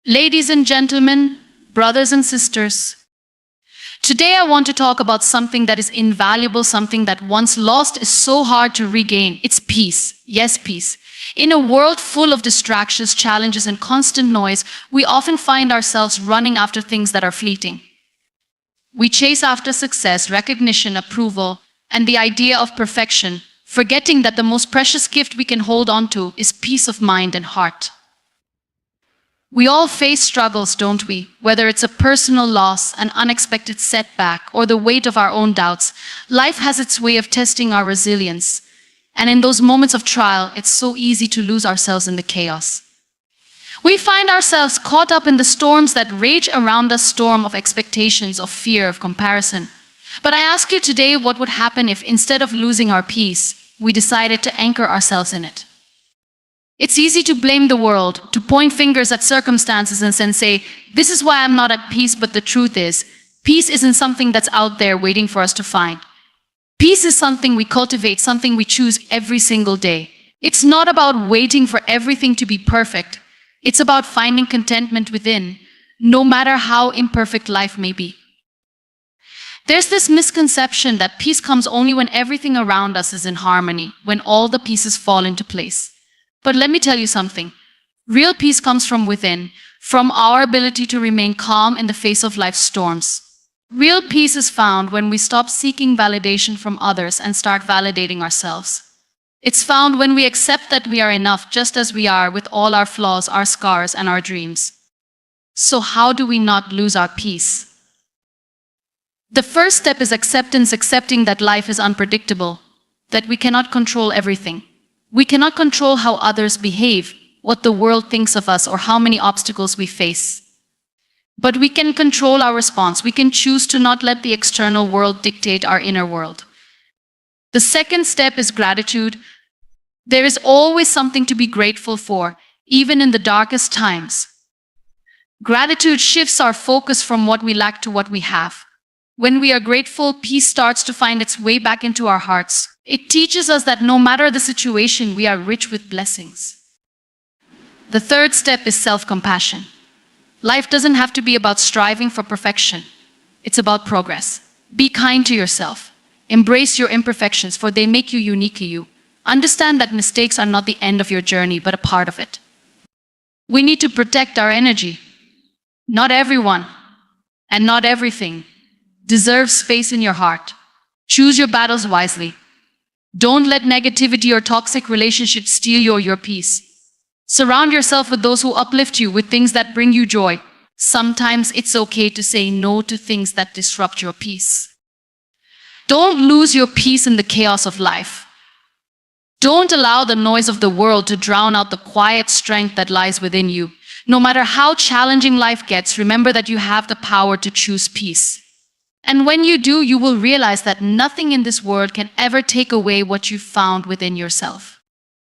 Ladies and gentlemen, brothers and sisters, today I want to talk about something that is invaluable, something that once lost is so hard to regain. It's peace. Yes, peace. In a world full of distractions, challenges, and constant noise, we often find ourselves running after things that are fleeting. We chase after success, recognition, approval, and the idea of perfection, forgetting that the most precious gift we can hold on to is peace of mind and heart. We all face struggles, don't we? Whether it's a personal loss, an unexpected setback, or the weight of our own doubts, life has its way of testing our resilience. And in those moments of trial, it's so easy to lose ourselves in the chaos. We find ourselves caught up in the storms that rage around us, storm of expectations, of fear, of comparison. But I ask you today, what would happen if instead of losing our peace, we decided to anchor ourselves in it? It's easy to blame the world, to point fingers at circumstances and say, this is why I'm not at peace, but the truth is, peace isn't something that's out there waiting for us to find. Peace is something we cultivate, something we choose every single day. It's not about waiting for everything to be perfect. It's about finding contentment within, no matter how imperfect life may be. There's this misconception that peace comes only when everything around us is in harmony, when all the pieces fall into place. But let me tell you something. Real peace comes from within, from our ability to remain calm in the face of life's storms. Real peace is found when we stop seeking validation from others and start validating ourselves. It's found when we accept that we are enough just as we are, with all our flaws, our scars, and our dreams. So how do we not lose our peace? The first step is acceptance, accepting that life is unpredictable, that we cannot control everything. We cannot control how others behave, what the world thinks of us, or how many obstacles we face. But we can control our response. We can choose to not let the external world dictate our inner world. The second step is gratitude. There is always something to be grateful for, even in the darkest times. Gratitude shifts our focus from what we lack to what we have. When we are grateful, peace starts to find its way back into our hearts. It teaches us that no matter the situation, we are rich with blessings. The third step is self-compassion. Life doesn't have to be about striving for perfection. It's about progress. Be kind to yourself. Embrace your imperfections, for they make you uniquely you. Understand that mistakes are not the end of your journey, but a part of it. We need to protect our energy. Not everyone and not everything deserves space in your heart. Choose your battles wisely. Don't let negativity or toxic relationships steal your peace. Surround yourself with those who uplift you, with things that bring you joy. Sometimes it's okay to say no to things that disrupt your peace. Don't lose your peace in the chaos of life. Don't allow the noise of the world to drown out the quiet strength that lies within you. No matter how challenging life gets, remember that you have the power to choose peace. And when you do, you will realize that nothing in this world can ever take away what you found within yourself.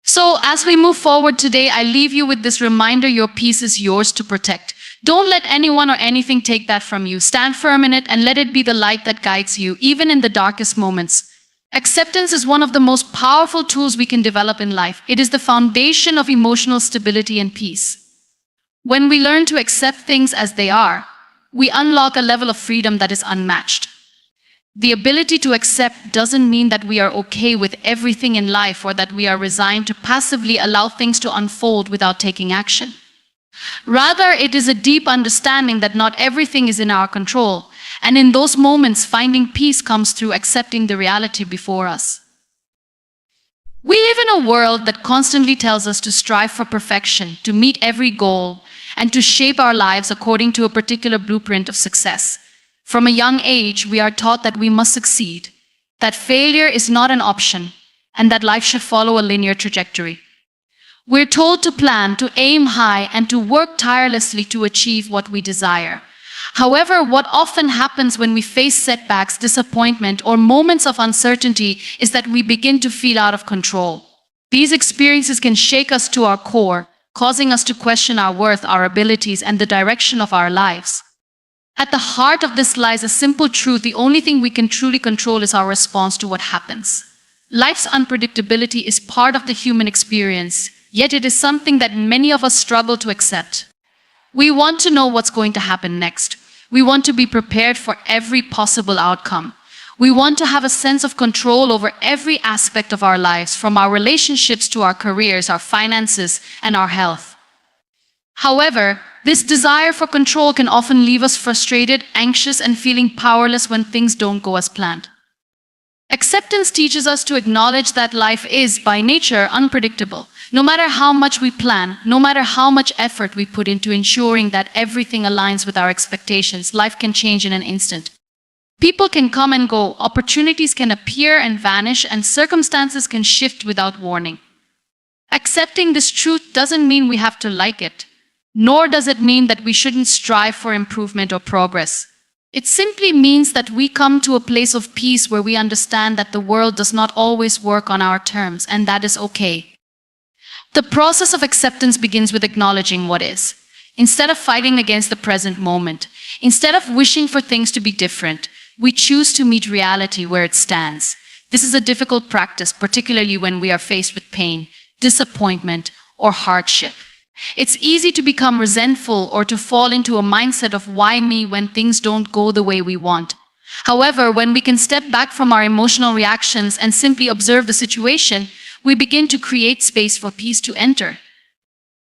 So as we move forward today, I leave you with this reminder: your peace is yours to protect. Don't let anyone or anything take that from you. Stand firm in it and let it be the light that guides you, even in the darkest moments. Acceptance is one of the most powerful tools we can develop in life. It is the foundation of emotional stability and peace. When we learn to accept things as they are, we unlock a level of freedom that is unmatched. The ability to accept doesn't mean that we are okay with everything in life, or that we are resigned to passively allow things to unfold without taking action. Rather, it is a deep understanding that not everything is in our control, and in those moments, finding peace comes through accepting the reality before us. We live in a world that constantly tells us to strive for perfection, to meet every goal, and to shape our lives according to a particular blueprint of success. From a young age, we are taught that we must succeed, that failure is not an option, and that life should follow a linear trajectory. We're told to plan, to aim high, and to work tirelessly to achieve what we desire. However, what often happens when we face setbacks, disappointment, or moments of uncertainty is that we begin to feel out of control. These experiences can shake us to our core, causing us to question our worth, our abilities, and the direction of our lives. At the heart of this lies a simple truth: the only thing we can truly control is our response to what happens. Life's unpredictability is part of the human experience, yet it is something that many of us struggle to accept. We want to know what's going to happen next. We want to be prepared for every possible outcome. We want to have a sense of control over every aspect of our lives, from our relationships to our careers, our finances, and our health. However, this desire for control can often leave us frustrated, anxious, and feeling powerless when things don't go as planned. Acceptance teaches us to acknowledge that life is, by nature, unpredictable. No matter how much we plan, no matter how much effort we put into ensuring that everything aligns with our expectations, life can change in an instant. People can come and go, opportunities can appear and vanish, and circumstances can shift without warning. Accepting this truth doesn't mean we have to like it, nor does it mean that we shouldn't strive for improvement or progress. It simply means that we come to a place of peace where we understand that the world does not always work on our terms, and that is okay. The process of acceptance begins with acknowledging what is. Instead of fighting against the present moment, instead of wishing for things to be different, we choose to meet reality where it stands. This is a difficult practice, particularly when we are faced with pain, disappointment, or hardship. It's easy to become resentful or to fall into a mindset of why me when things don't go the way we want. However, when we can step back from our emotional reactions and simply observe the situation, we begin to create space for peace to enter.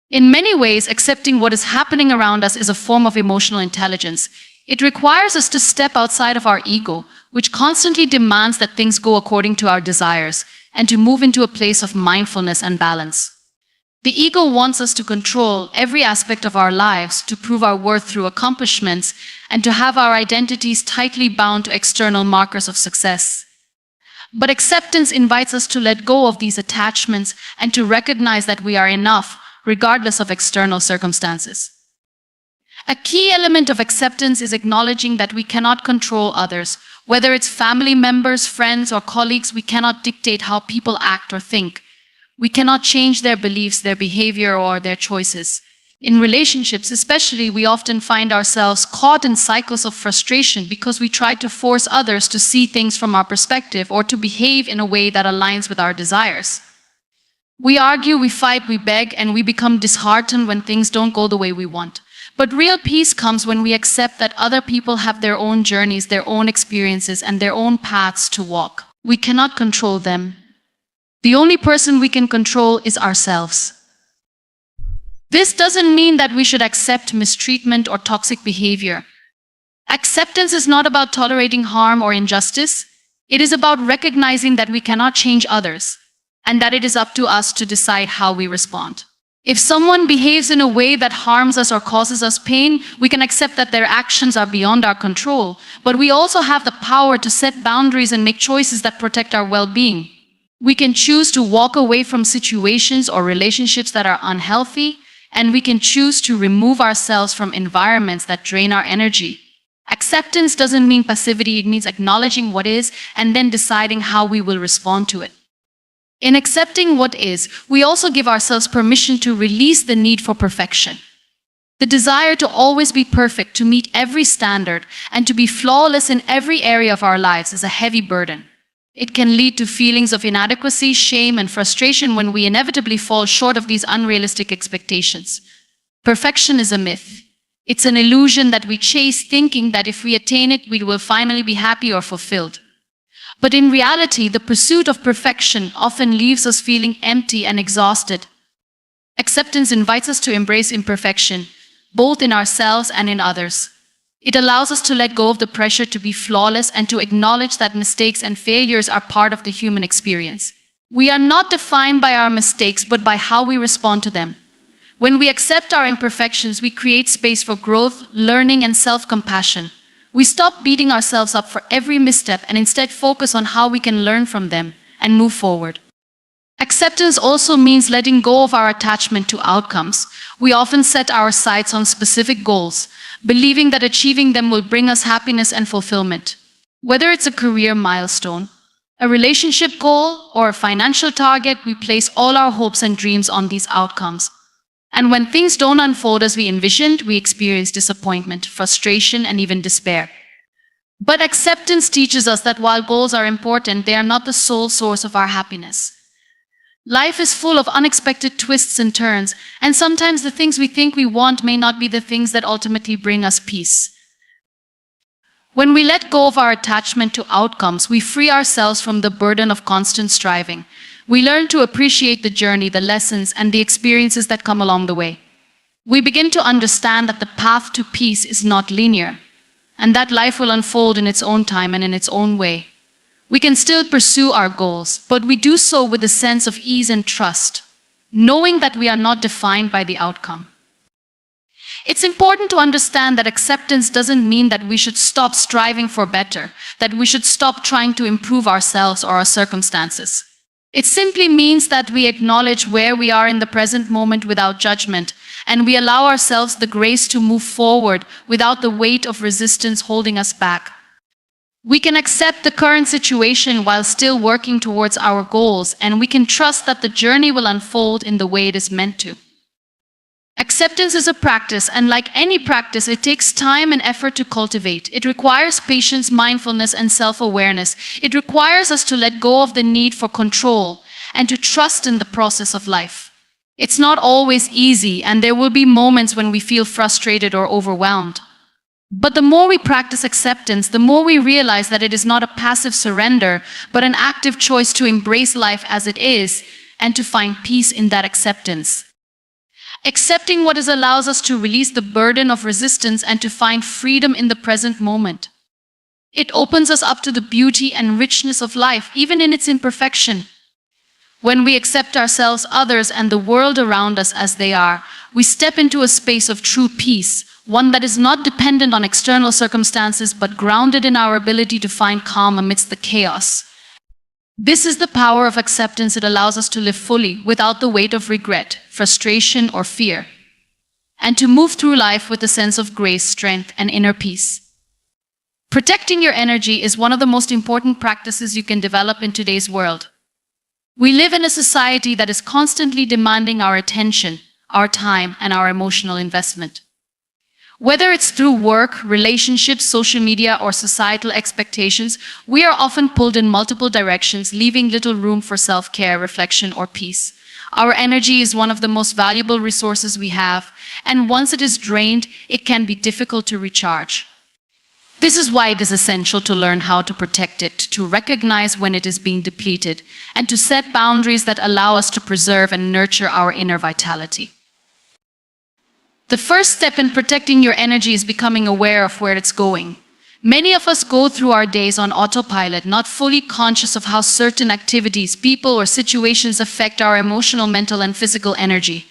In many ways, accepting what is happening around us is a form of emotional intelligence. It requires us to step outside of our ego, which constantly demands that things go according to our desires, and to move into a place of mindfulness and balance. The ego wants us to control every aspect of our lives, to prove our worth through accomplishments, and to have our identities tightly bound to external markers of success. But acceptance invites us to let go of these attachments and to recognize that we are enough, regardless of external circumstances. A key element of acceptance is acknowledging that we cannot control others. Whether it's family members, friends, or colleagues, we cannot dictate how people act or think. We cannot change their beliefs, their behavior, or their choices. In relationships especially, we often find ourselves caught in cycles of frustration because we try to force others to see things from our perspective or to behave in a way that aligns with our desires. We argue, we fight, we beg, and we become disheartened when things don't go the way we want. But real peace comes when we accept that other people have their own journeys, their own experiences, and their own paths to walk. We cannot control them. The only person we can control is ourselves. This doesn't mean that we should accept mistreatment or toxic behavior. Acceptance is not about tolerating harm or injustice. It is about recognizing that we cannot change others, and that it is up to us to decide how we respond. If someone behaves in a way that harms us or causes us pain, we can accept that their actions are beyond our control, but we also have the power to set boundaries and make choices that protect our well-being. We can choose to walk away from situations or relationships that are unhealthy, and we can choose to remove ourselves from environments that drain our energy. Acceptance doesn't mean passivity, it means acknowledging what is and then deciding how we will respond to it. In accepting what is, we also give ourselves permission to release the need for perfection. The desire to always be perfect, to meet every standard, and to be flawless in every area of our lives is a heavy burden. It can lead to feelings of inadequacy, shame, and frustration when we inevitably fall short of these unrealistic expectations. Perfection is a myth. It's an illusion that we chase, thinking that if we attain it, we will finally be happy or fulfilled. But in reality, the pursuit of perfection often leaves us feeling empty and exhausted. Acceptance invites us to embrace imperfection, both in ourselves and in others. It allows us to let go of the pressure to be flawless and to acknowledge that mistakes and failures are part of the human experience. We are not defined by our mistakes, but by how we respond to them. When we accept our imperfections, we create space for growth, learning, and self-compassion. We stop beating ourselves up for every misstep and instead focus on how we can learn from them and move forward. Acceptance also means letting go of our attachment to outcomes. We often set our sights on specific goals, believing that achieving them will bring us happiness and fulfillment. Whether it's a career milestone, a relationship goal, or a financial target, we place all our hopes and dreams on these outcomes. And when things don't unfold as we envisioned, we experience disappointment, frustration, and even despair. But acceptance teaches us that while goals are important, they are not the sole source of our happiness. Life is full of unexpected twists and turns, and sometimes the things we think we want may not be the things that ultimately bring us peace. When we let go of our attachment to outcomes, we free ourselves from the burden of constant striving. We learn to appreciate the journey, the lessons, and the experiences that come along the way. We begin to understand that the path to peace is not linear, and that life will unfold in its own time and in its own way. We can still pursue our goals, but we do so with a sense of ease and trust, knowing that we are not defined by the outcome. It's important to understand that acceptance doesn't mean that we should stop striving for better, that we should stop trying to improve ourselves or our circumstances. It simply means that we acknowledge where we are in the present moment without judgment, and we allow ourselves the grace to move forward without the weight of resistance holding us back. We can accept the current situation while still working towards our goals, and we can trust that the journey will unfold in the way it is meant to. Acceptance is a practice, and like any practice, it takes time and effort to cultivate. It requires patience, mindfulness, and self-awareness. It requires us to let go of the need for control and to trust in the process of life. It's not always easy, and there will be moments when we feel frustrated or overwhelmed. But the more we practice acceptance, the more we realize that it is not a passive surrender, but an active choice to embrace life as it is and to find peace in that acceptance. Accepting what is allows us to release the burden of resistance and to find freedom in the present moment. It opens us up to the beauty and richness of life, even in its imperfection. When we accept ourselves, others, and the world around us as they are, we step into a space of true peace, one that is not dependent on external circumstances but grounded in our ability to find calm amidst the chaos. This is the power of acceptance. It allows us to live fully without the weight of regret, frustration, or fear, and to move through life with a sense of grace, strength, and inner peace. Protecting your energy is one of the most important practices you can develop in today's world. We live in a society that is constantly demanding our attention, our time, and our emotional investment. Whether it's through work, relationships, social media, or societal expectations, we are often pulled in multiple directions, leaving little room for self-care, reflection, or peace. Our energy is one of the most valuable resources we have, and once it is drained, it can be difficult to recharge. This is why it is essential to learn how to protect it, to recognize when it is being depleted, and to set boundaries that allow us to preserve and nurture our inner vitality. The first step in protecting your energy is becoming aware of where it's going. Many of us go through our days on autopilot, not fully conscious of how certain activities, people, or situations affect our emotional, mental, and physical energy.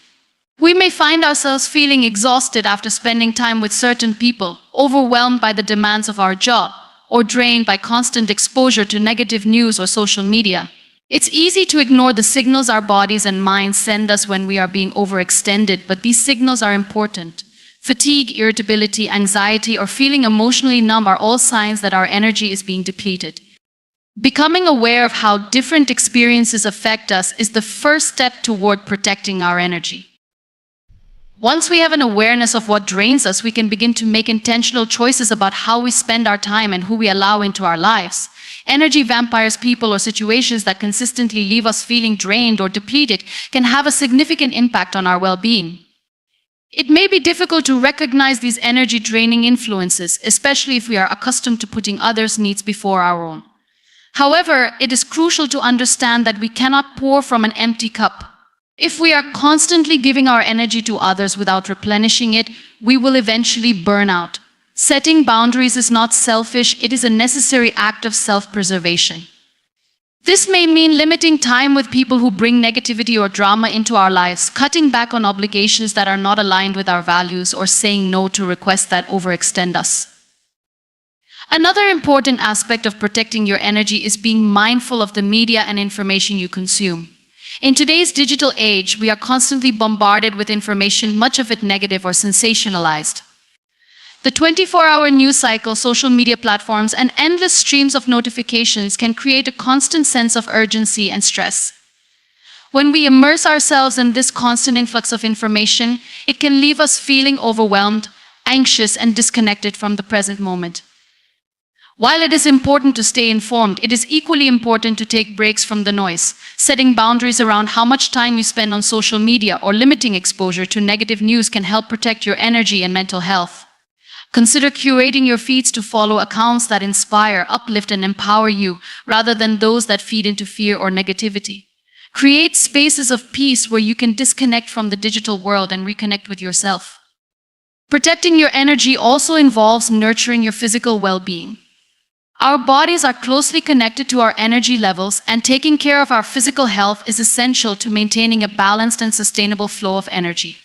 We may find ourselves feeling exhausted after spending time with certain people, overwhelmed by the demands of our job, or drained by constant exposure to negative news or social media. It's easy to ignore the signals our bodies and minds send us when we are being overextended, but these signals are important. Fatigue, irritability, anxiety, or feeling emotionally numb are all signs that our energy is being depleted. Becoming aware of how different experiences affect us is the first step toward protecting our energy. Once we have an awareness of what drains us, we can begin to make intentional choices about how we spend our time and who we allow into our lives. Energy vampires, people or situations that consistently leave us feeling drained or depleted, can have a significant impact on our well-being. It may be difficult to recognize these energy-draining influences, especially if we are accustomed to putting others' needs before our own. However, it is crucial to understand that we cannot pour from an empty cup. If we are constantly giving our energy to others without replenishing it, we will eventually burn out. Setting boundaries is not selfish, it is a necessary act of self-preservation. This may mean limiting time with people who bring negativity or drama into our lives, cutting back on obligations that are not aligned with our values, or saying no to requests that overextend us. Another important aspect of protecting your energy is being mindful of the media and information you consume. In today's digital age, we are constantly bombarded with information, much of it negative or sensationalized. The 24-hour news cycle, social media platforms, and endless streams of notifications can create a constant sense of urgency and stress. When we immerse ourselves in this constant influx of information, it can leave us feeling overwhelmed, anxious, and disconnected from the present moment. While it is important to stay informed, it is equally important to take breaks from the noise. Setting boundaries around how much time you spend on social media or limiting exposure to negative news can help protect your energy and mental health. Consider curating your feeds to follow accounts that inspire, uplift, and empower you, rather than those that feed into fear or negativity. Create spaces of peace where you can disconnect from the digital world and reconnect with yourself. Protecting your energy also involves nurturing your physical well-being. Our bodies are closely connected to our energy levels, and taking care of our physical health is essential to maintaining a balanced and sustainable flow of energy.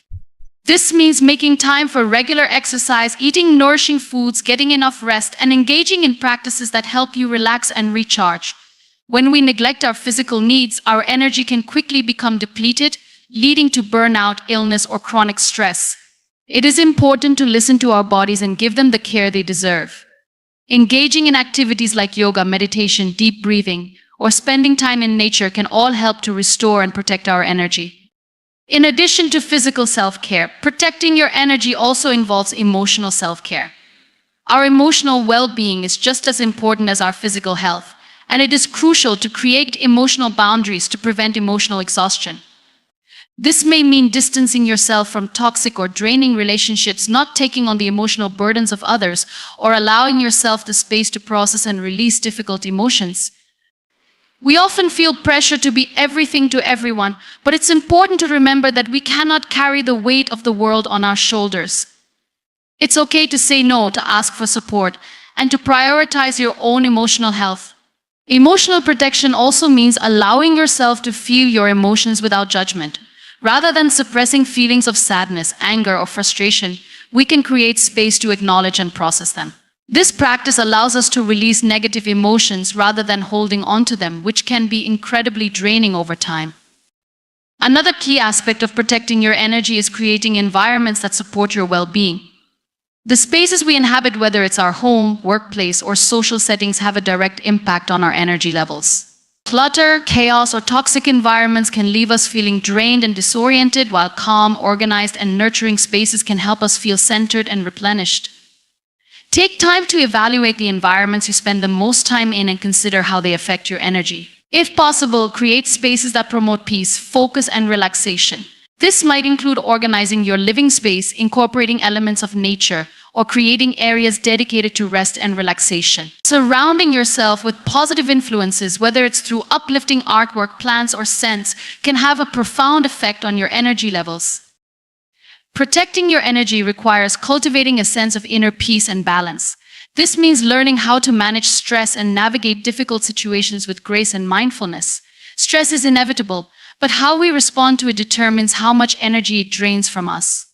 This means making time for regular exercise, eating nourishing foods, getting enough rest, and engaging in practices that help you relax and recharge. When we neglect our physical needs, our energy can quickly become depleted, leading to burnout, illness, or chronic stress. It is important to listen to our bodies and give them the care they deserve. Engaging in activities like yoga, meditation, deep breathing, or spending time in nature can all help to restore and protect our energy. In addition to physical self-care, protecting your energy also involves emotional self-care. Our emotional well-being is just as important as our physical health, and it is crucial to create emotional boundaries to prevent emotional exhaustion. This may mean distancing yourself from toxic or draining relationships, not taking on the emotional burdens of others, or allowing yourself the space to process and release difficult emotions. We often feel pressure to be everything to everyone, but it's important to remember that we cannot carry the weight of the world on our shoulders. It's okay to say no, to ask for support, and to prioritize your own emotional health. Emotional protection also means allowing yourself to feel your emotions without judgment. Rather than suppressing feelings of sadness, anger, or frustration, we can create space to acknowledge and process them. This practice allows us to release negative emotions rather than holding on to them, which can be incredibly draining over time. Another key aspect of protecting your energy is creating environments that support your well-being. The spaces we inhabit, whether it's our home, workplace, or social settings, have a direct impact on our energy levels. Clutter, chaos, or toxic environments can leave us feeling drained and disoriented, while calm, organized, and nurturing spaces can help us feel centered and replenished. Take time to evaluate the environments you spend the most time in and consider how they affect your energy. If possible, create spaces that promote peace, focus, and relaxation. This might include organizing your living space, incorporating elements of nature, or creating areas dedicated to rest and relaxation. Surrounding yourself with positive influences, whether it's through uplifting artwork, plants, or scents, can have a profound effect on your energy levels. Protecting your energy requires cultivating a sense of inner peace and balance. This means learning how to manage stress and navigate difficult situations with grace and mindfulness. Stress is inevitable, but how we respond to it determines how much energy it drains from us.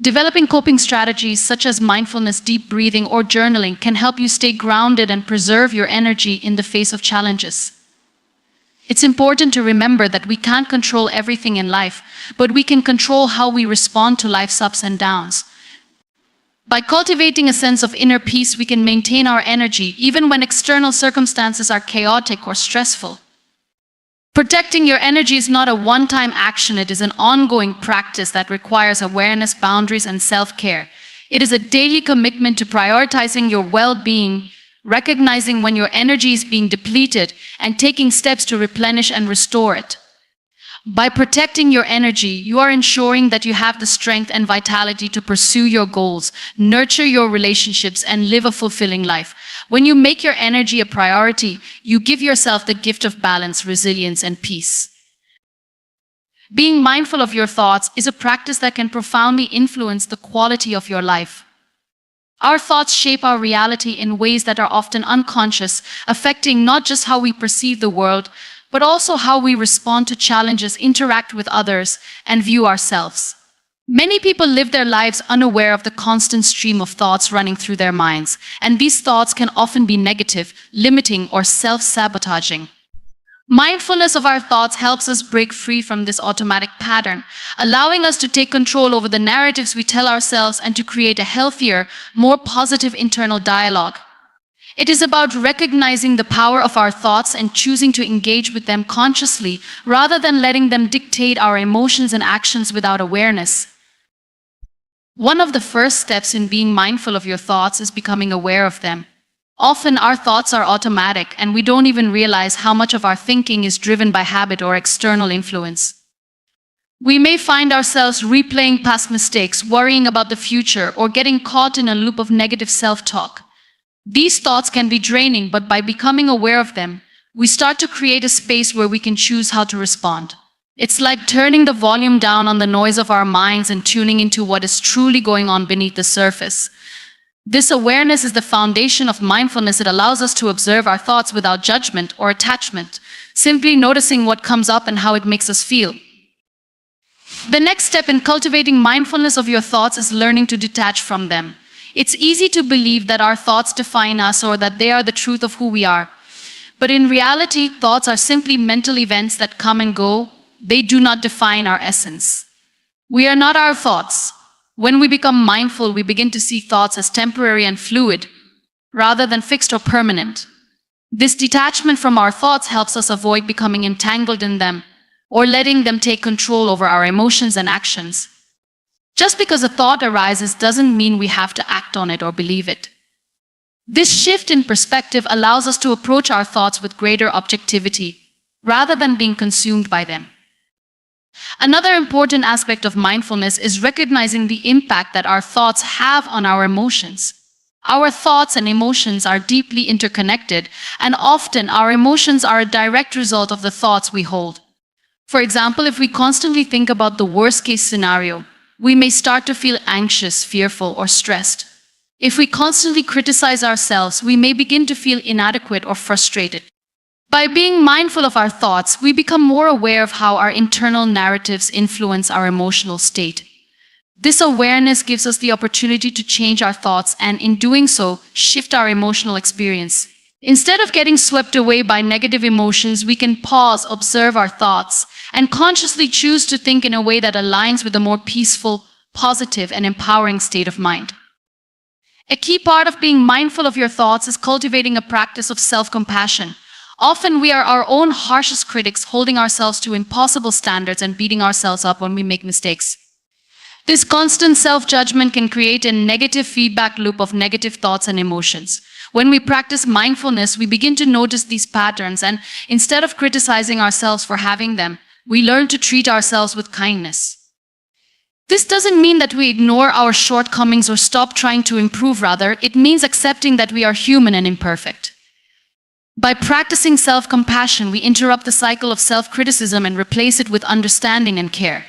Developing coping strategies such as mindfulness, deep breathing, or journaling can help you stay grounded and preserve your energy in the face of challenges. It's important to remember that we can't control everything in life, but we can control how we respond to life's ups and downs. By cultivating a sense of inner peace, we can maintain our energy even when external circumstances are chaotic or stressful. Protecting your energy is not a one-time action. It is an ongoing practice that requires awareness, boundaries, and self-care. It is a daily commitment to prioritizing your well-being, recognizing when your energy is being depleted, and taking steps to replenish and restore it. By protecting your energy, you are ensuring that you have the strength and vitality to pursue your goals, nurture your relationships, and live a fulfilling life. When you make your energy a priority, you give yourself the gift of balance, resilience, and peace. Being mindful of your thoughts is a practice that can profoundly influence the quality of your life. Our thoughts shape our reality in ways that are often unconscious, affecting not just how we perceive the world, but also how we respond to challenges, interact with others, and view ourselves. Many people live their lives unaware of the constant stream of thoughts running through their minds, and these thoughts can often be negative, limiting, or self-sabotaging. Mindfulness of our thoughts helps us break free from this automatic pattern, allowing us to take control over the narratives we tell ourselves and to create a healthier, more positive internal dialogue. It is about recognizing the power of our thoughts and choosing to engage with them consciously rather than letting them dictate our emotions and actions without awareness. One of the first steps in being mindful of your thoughts is becoming aware of them. Often our thoughts are automatic and we don't even realize how much of our thinking is driven by habit or external influence. We may find ourselves replaying past mistakes, worrying about the future, or getting caught in a loop of negative self-talk. These thoughts can be draining, but by becoming aware of them, we start to create a space where we can choose how to respond. It's like turning the volume down on the noise of our minds and tuning into what is truly going on beneath the surface. This awareness is the foundation of mindfulness. It allows us to observe our thoughts without judgment or attachment, simply noticing what comes up and how it makes us feel. The next step in cultivating mindfulness of your thoughts is learning to detach from them. It's easy to believe that our thoughts define us or that they are the truth of who we are. But in reality, thoughts are simply mental events that come and go. They do not define our essence. We are not our thoughts. When we become mindful, we begin to see thoughts as temporary and fluid, rather than fixed or permanent. This detachment from our thoughts helps us avoid becoming entangled in them, or letting them take control over our emotions and actions. Just because a thought arises doesn't mean we have to act on it or believe it. This shift in perspective allows us to approach our thoughts with greater objectivity, rather than being consumed by them. Another important aspect of mindfulness is recognizing the impact that our thoughts have on our emotions. Our thoughts and emotions are deeply interconnected, and often our emotions are a direct result of the thoughts we hold. For example, if we constantly think about the worst-case scenario, we may start to feel anxious, fearful, or stressed. If we constantly criticize ourselves, we may begin to feel inadequate or frustrated. By being mindful of our thoughts, we become more aware of how our internal narratives influence our emotional state. This awareness gives us the opportunity to change our thoughts and, in doing so, shift our emotional experience. Instead of getting swept away by negative emotions, we can pause, observe our thoughts, and consciously choose to think in a way that aligns with a more peaceful, positive, and empowering state of mind. A key part of being mindful of your thoughts is cultivating a practice of self-compassion. Often we are our own harshest critics, holding ourselves to impossible standards and beating ourselves up when we make mistakes. This constant self-judgment can create a negative feedback loop of negative thoughts and emotions. When we practice mindfulness, we begin to notice these patterns, and instead of criticizing ourselves for having them, we learn to treat ourselves with kindness. This doesn't mean that we ignore our shortcomings or stop trying to improve. Rather, it means accepting that we are human and imperfect. By practicing self-compassion, we interrupt the cycle of self-criticism and replace it with understanding and care.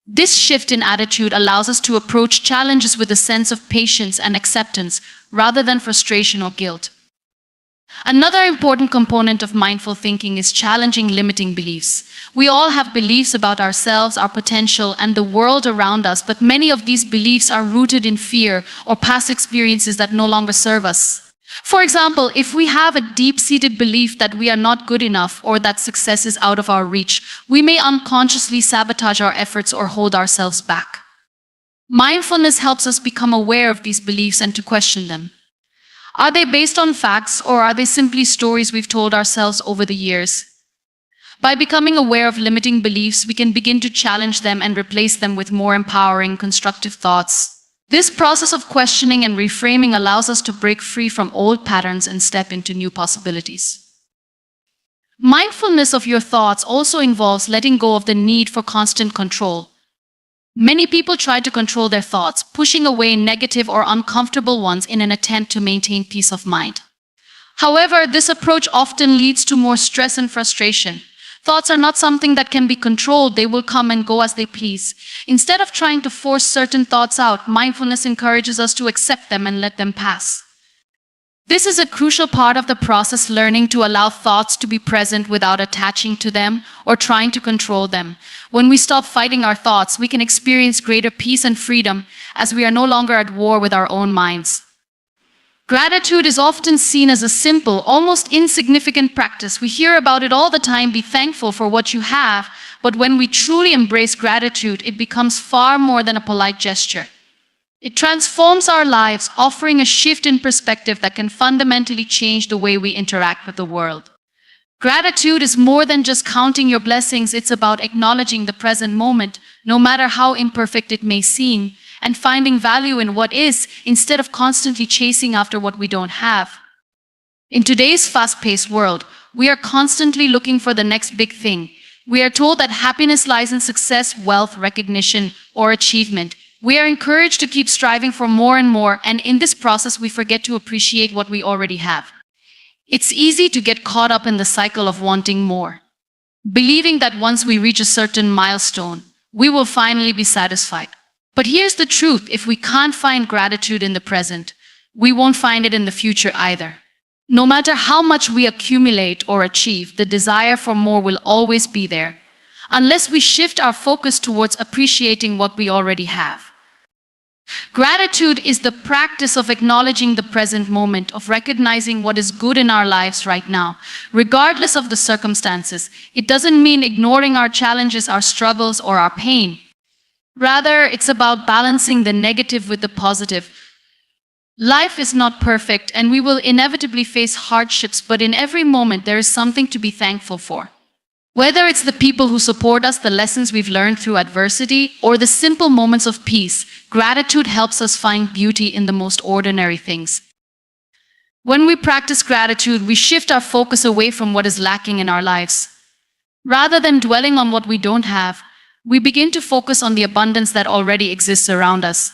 This shift in attitude allows us to approach challenges with a sense of patience and acceptance, rather than frustration or guilt. Another important component of mindful thinking is challenging limiting beliefs. We all have beliefs about ourselves, our potential, and the world around us, but many of these beliefs are rooted in fear or past experiences that no longer serve us. For example, if we have a deep-seated belief that we are not good enough or that success is out of our reach, we may unconsciously sabotage our efforts or hold ourselves back. Mindfulness helps us become aware of these beliefs and to question them. Are they based on facts, or are they simply stories we've told ourselves over the years? By becoming aware of limiting beliefs, we can begin to challenge them and replace them with more empowering, constructive thoughts. This process of questioning and reframing allows us to break free from old patterns and step into new possibilities. Mindfulness of your thoughts also involves letting go of the need for constant control. Many people try to control their thoughts, pushing away negative or uncomfortable ones in an attempt to maintain peace of mind. However, this approach often leads to more stress and frustration. Thoughts are not something that can be controlled. They will come and go as they please. Instead of trying to force certain thoughts out, mindfulness encourages us to accept them and let them pass. This is a crucial part of the process, learning to allow thoughts to be present without attaching to them or trying to control them. When we stop fighting our thoughts, we can experience greater peace and freedom, as we are no longer at war with our own minds. Gratitude is often seen as a simple, almost insignificant practice. We hear about it all the time: be thankful for what you have. But when we truly embrace gratitude, it becomes far more than a polite gesture. It transforms our lives, offering a shift in perspective that can fundamentally change the way we interact with the world. Gratitude is more than just counting your blessings. It's about acknowledging the present moment, no matter how imperfect it may seem, and finding value in what is, instead of constantly chasing after what we don't have. In today's fast-paced world, we are constantly looking for the next big thing. We are told that happiness lies in success, wealth, recognition, or achievement. We are encouraged to keep striving for more and more, and in this process, we forget to appreciate what we already have. It's easy to get caught up in the cycle of wanting more, believing that once we reach a certain milestone, we will finally be satisfied. But here's the truth: if we can't find gratitude in the present, we won't find it in the future either. No matter how much we accumulate or achieve, the desire for more will always be there, unless we shift our focus towards appreciating what we already have. Gratitude is the practice of acknowledging the present moment, of recognizing what is good in our lives right now, regardless of the circumstances. It doesn't mean ignoring our challenges, our struggles, or our pain. Rather, it's about balancing the negative with the positive. Life is not perfect, and we will inevitably face hardships, but in every moment there is something to be thankful for. Whether it's the people who support us, the lessons we've learned through adversity, or the simple moments of peace, gratitude helps us find beauty in the most ordinary things. When we practice gratitude, we shift our focus away from what is lacking in our lives. Rather than dwelling on what we don't have, we begin to focus on the abundance that already exists around us.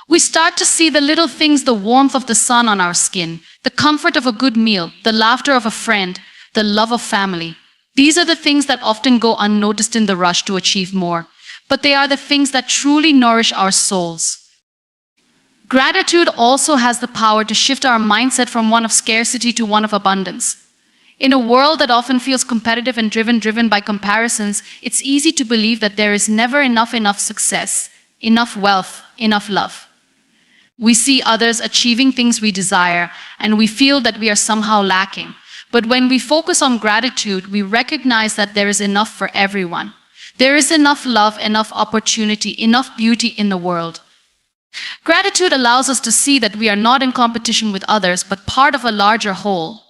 We start to see the little things: the warmth of the sun on our skin, the comfort of a good meal, the laughter of a friend, the love of family. These are the things that often go unnoticed in the rush to achieve more, but they are the things that truly nourish our souls. Gratitude also has the power to shift our mindset from one of scarcity to one of abundance. In a world that often feels competitive and driven by comparisons, it's easy to believe that there is never enough success, enough wealth, enough love. We see others achieving things we desire, and we feel that we are somehow lacking. But when we focus on gratitude, we recognize that there is enough for everyone. There is enough love, enough opportunity, enough beauty in the world. Gratitude allows us to see that we are not in competition with others, but part of a larger whole.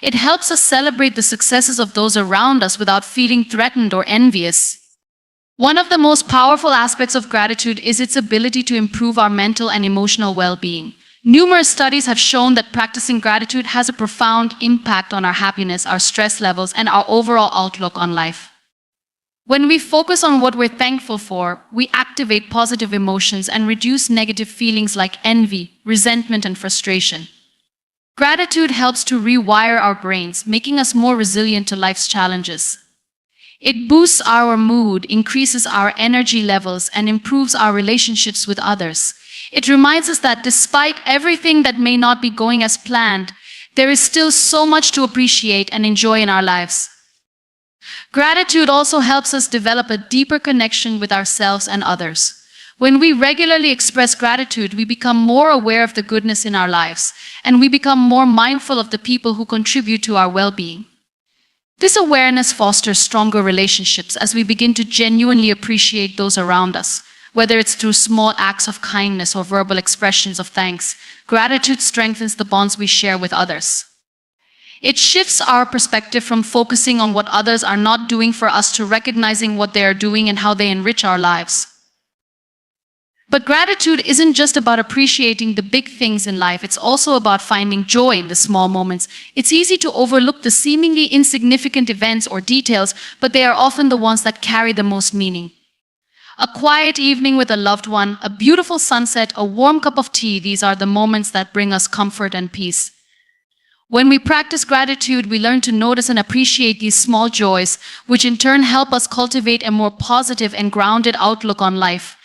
It helps us celebrate the successes of those around us without feeling threatened or envious. One of the most powerful aspects of gratitude is its ability to improve our mental and emotional well-being. Numerous studies have shown that practicing gratitude has a profound impact on our happiness, our stress levels, and our overall outlook on life. When we focus on what we're thankful for, we activate positive emotions and reduce negative feelings like envy, resentment, and frustration. Gratitude helps to rewire our brains, making us more resilient to life's challenges. It boosts our mood, increases our energy levels, and improves our relationships with others. It reminds us that despite everything that may not be going as planned, there is still so much to appreciate and enjoy in our lives. Gratitude also helps us develop a deeper connection with ourselves and others. When we regularly express gratitude, we become more aware of the goodness in our lives, and we become more mindful of the people who contribute to our well-being. This awareness fosters stronger relationships as we begin to genuinely appreciate those around us. Whether it's through small acts of kindness or verbal expressions of thanks, gratitude strengthens the bonds we share with others. It shifts our perspective from focusing on what others are not doing for us to recognizing what they are doing and how they enrich our lives. But gratitude isn't just about appreciating the big things in life, it's also about finding joy in the small moments. It's easy to overlook the seemingly insignificant events or details, but they are often the ones that carry the most meaning. A quiet evening with a loved one, a beautiful sunset, a warm cup of tea, these are the moments that bring us comfort and peace. When we practice gratitude, we learn to notice and appreciate these small joys, which in turn help us cultivate a more positive and grounded outlook on life.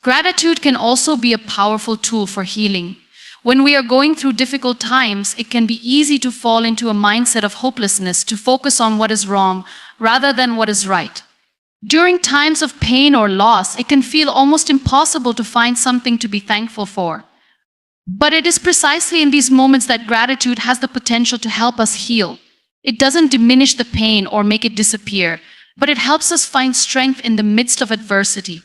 Gratitude can also be a powerful tool for healing. When we are going through difficult times, it can be easy to fall into a mindset of hopelessness, to focus on what is wrong rather than what is right. During times of pain or loss, it can feel almost impossible to find something to be thankful for. But it is precisely in these moments that gratitude has the potential to help us heal. It doesn't diminish the pain or make it disappear, but it helps us find strength in the midst of adversity.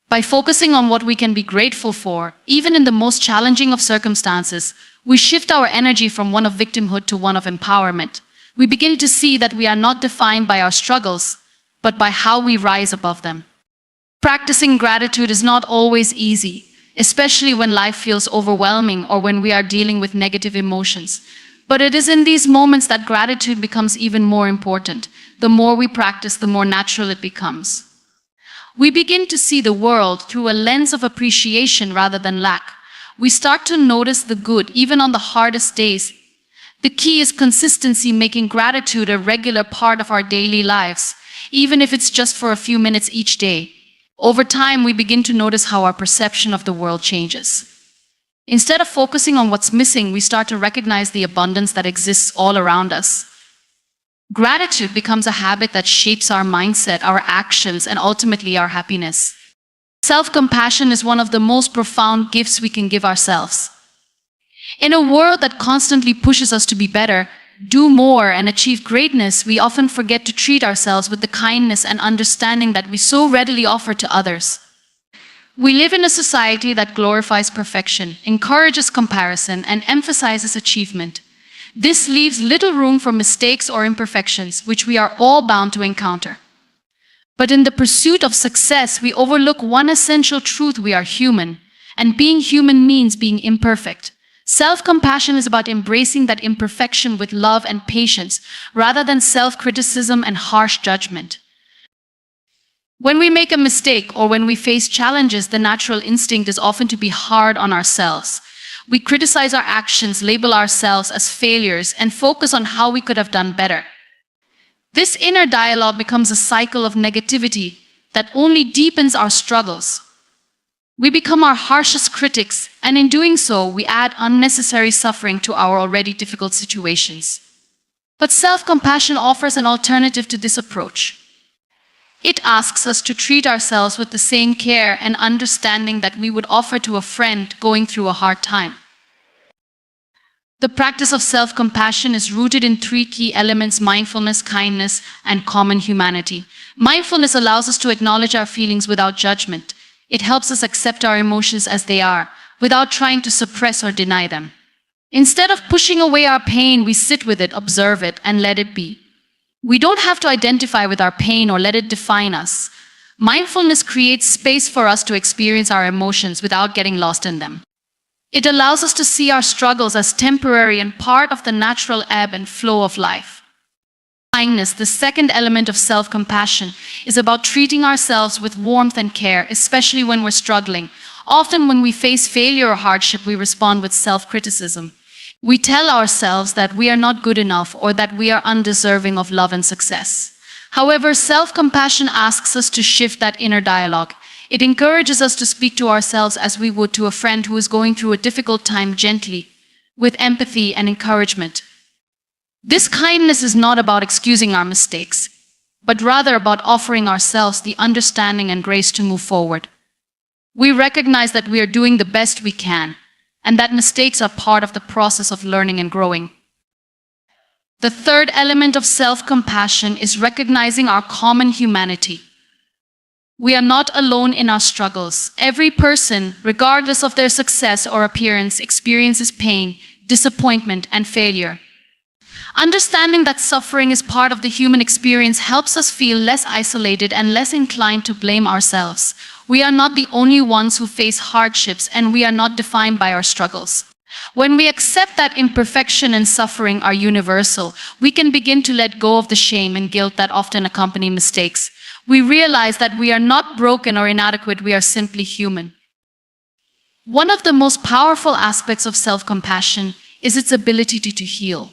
By focusing on what we can be grateful for, even in the most challenging of circumstances, we shift our energy from one of victimhood to one of empowerment. We begin to see that we are not defined by our struggles, but by how we rise above them. Practicing gratitude is not always easy. especially when life feels overwhelming or when we are dealing with negative emotions. But it is in these moments that gratitude becomes even more important. The more we practice, the more natural it becomes. We begin to see the world through a lens of appreciation rather than lack. We start to notice the good, even on the hardest days. The key is consistency, making gratitude a regular part of our daily lives, even if it's just for a few minutes each day. Over time, we begin to notice how our perception of the world changes. Instead of focusing on what's missing, we start to recognize the abundance that exists all around us. Gratitude becomes a habit that shapes our mindset, our actions, and ultimately our happiness. Self-compassion is one of the most profound gifts we can give ourselves. In a world that constantly pushes us to be better, do more, and achieve greatness, we often forget to treat ourselves with the kindness and understanding that we so readily offer to others. We live in a society that glorifies perfection, encourages comparison, and emphasizes achievement. This leaves little room for mistakes or imperfections, which we are all bound to encounter. But in the pursuit of success, we overlook one essential truth: we are human, and being human means being imperfect. Self-compassion is about embracing that imperfection with love and patience, rather than self-criticism and harsh judgment. When we make a mistake or when we face challenges, the natural instinct is often to be hard on ourselves. We criticize our actions, label ourselves as failures, and focus on how we could have done better. This inner dialogue becomes a cycle of negativity that only deepens our struggles. We become our harshest critics, and in doing so, we add unnecessary suffering to our already difficult situations. But self-compassion offers an alternative to this approach. It asks us to treat ourselves with the same care and understanding that we would offer to a friend going through a hard time. The practice of self-compassion is rooted in three key elements: mindfulness, kindness, and common humanity. Mindfulness allows us to acknowledge our feelings without judgment. It helps us accept our emotions as they are, without trying to suppress or deny them. Instead of pushing away our pain, we sit with it, observe it, and let it be. We don't have to identify with our pain or let it define us. Mindfulness creates space for us to experience our emotions without getting lost in them. It allows us to see our struggles as temporary and part of the natural ebb and flow of life. Kindness, the second element of self-compassion, is about treating ourselves with warmth and care, especially when we're struggling. Often when we face failure or hardship, we respond with self-criticism. We tell ourselves that we are not good enough or that we are undeserving of love and success. However, self-compassion asks us to shift that inner dialogue. It encourages us to speak to ourselves as we would to a friend who is going through a difficult time, gently, with empathy and encouragement. This kindness is not about excusing our mistakes, but rather about offering ourselves the understanding and grace to move forward. We recognize that we are doing the best we can, and that mistakes are part of the process of learning and growing. The third element of self-compassion is recognizing our common humanity. We are not alone in our struggles. Every person, regardless of their success or appearance, experiences pain, disappointment, and failure. Understanding that suffering is part of the human experience helps us feel less isolated and less inclined to blame ourselves. We are not the only ones who face hardships, and we are not defined by our struggles. When we accept that imperfection and suffering are universal, we can begin to let go of the shame and guilt that often accompany mistakes. We realize that we are not broken or inadequate, we are simply human. One of the most powerful aspects of self-compassion is its ability to heal.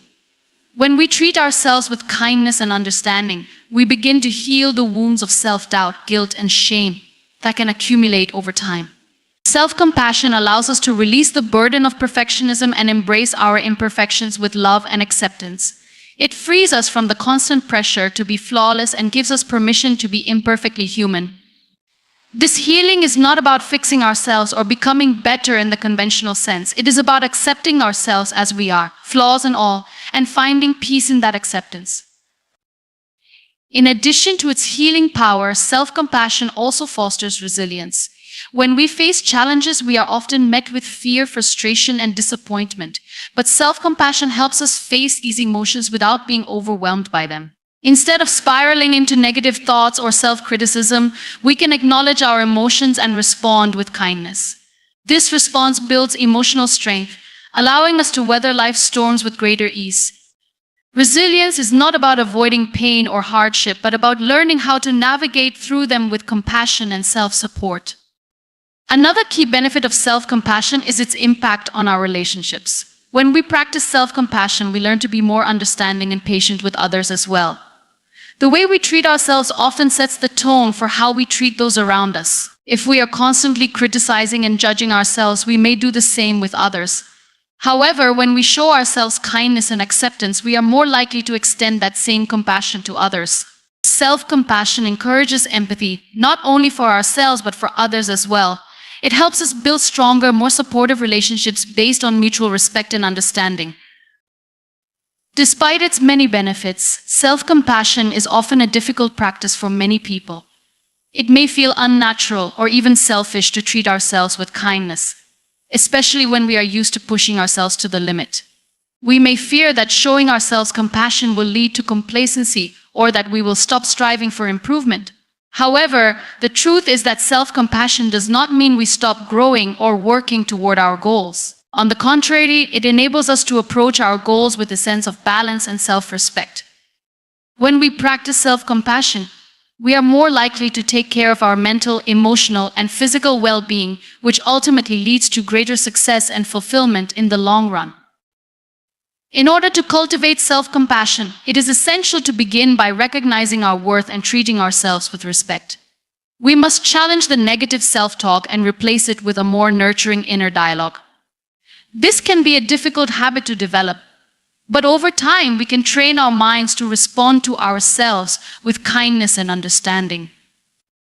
When we treat ourselves with kindness and understanding, we begin to heal the wounds of self-doubt, guilt, and shame that can accumulate over time. Self-compassion allows us to release the burden of perfectionism and embrace our imperfections with love and acceptance. It frees us from the constant pressure to be flawless and gives us permission to be imperfectly human. This healing is not about fixing ourselves or becoming better in the conventional sense. It is about accepting ourselves as we are, flaws and all, and finding peace in that acceptance. In addition to its healing power, self-compassion also fosters resilience. When we face challenges, we are often met with fear, frustration, and disappointment. But self-compassion helps us face these emotions without being overwhelmed by them. Instead of spiraling into negative thoughts or self-criticism, we can acknowledge our emotions and respond with kindness. This response builds emotional strength, allowing us to weather life's storms with greater ease. Resilience is not about avoiding pain or hardship, but about learning how to navigate through them with compassion and self-support. Another key benefit of self-compassion is its impact on our relationships. When we practice self-compassion, we learn to be more understanding and patient with others as well. The way we treat ourselves often sets the tone for how we treat those around us. If we are constantly criticizing and judging ourselves, we may do the same with others. However, when we show ourselves kindness and acceptance, we are more likely to extend that same compassion to others. Self-compassion encourages empathy, not only for ourselves but for others as well. It helps us build stronger, more supportive relationships based on mutual respect and understanding. Despite its many benefits, self-compassion is often a difficult practice for many people. It may feel unnatural or even selfish to treat ourselves with kindness, especially when we are used to pushing ourselves to the limit. We may fear that showing ourselves compassion will lead to complacency or that we will stop striving for improvement. However, the truth is that self-compassion does not mean we stop growing or working toward our goals. On the contrary, it enables us to approach our goals with a sense of balance and self-respect. When we practice self-compassion, we are more likely to take care of our mental, emotional, and physical well-being, which ultimately leads to greater success and fulfillment in the long run. In order to cultivate self-compassion, it is essential to begin by recognizing our worth and treating ourselves with respect. We must challenge the negative self-talk and replace it with a more nurturing inner dialogue. This can be a difficult habit to develop, but over time we can train our minds to respond to ourselves with kindness and understanding.